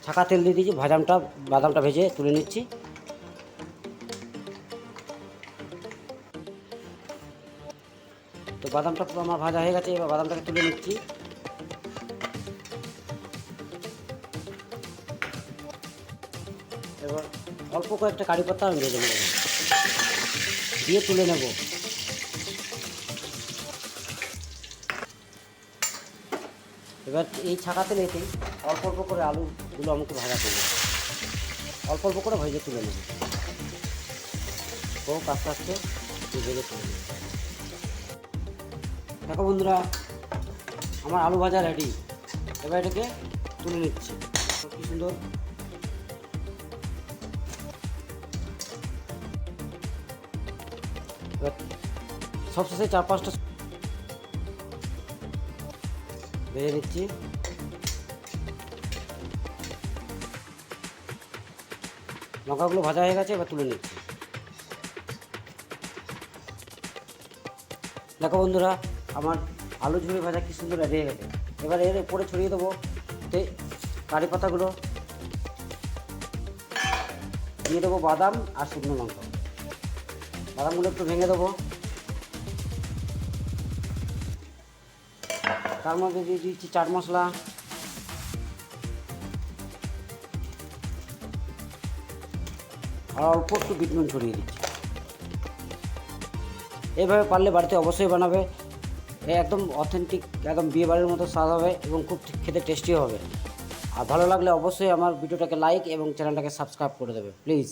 ছাকা তেল দিয়ে দিয়েছি, বাদামটা ভেজে তুলে নিচ্ছি। তো বাদামটা পুরো আমার ভাজা হয়ে গেছে, এবার বাদামটাকে তুলে নিচ্ছি। এবার অল্প কয়েকটা কারি পাতা আমি ভেজে নেব, দিয়ে তুলে নেব। এবার এই ছাকা তেলেতেই অল্প অল্প করে আলুগুলো আমাকে ভাজা করবো, অল্প অল্প করে ভেজে তুলে নেব। ও আস্তে আস্তে ভেজে তুলে নেব। দেখো বন্ধুরা, আমার আলু ভাজা রেডি। এবার এটাকে তুলে নিচ্ছি। কি সুন্দর। এবার সবশেষে 4-5টা ভেজে নিচ্ছি। লঙ্কাগুলো ভাজা হয়ে গেছে, এবার তুলে নিচ্ছি। দেখো বন্ধুরা, আমার আলু ঝুড়ি ভাজা কি সুন্দর রেডি হয়ে গেছে। এবার এর উপরে ছড়িয়ে দেবো কারি পাতাগুলো, দিয়ে দেবো বাদাম আর শুকনো লঙ্কা। বাদামগুলো একটু ভেঙে দেবো, তার মধ্যে দিয়ে দিচ্ছি চাট মশলা, আর অল্প একটু বিট নুন ছড়িয়ে দিচ্ছি। এইভাবে পারলে বাড়িতে অবশ্যই বানাবে, একদম অথেন্টিক, একদম বিয়ে বাড়ির মতো স্বাদ হবে এবং খুব খেতে টেস্টিও হবে। আর ভালো লাগলে অবশ্যই আমার ভিডিওটাকে লাইক এবং চ্যানেলটাকে সাবস্ক্রাইব করে দেবে প্লিজ।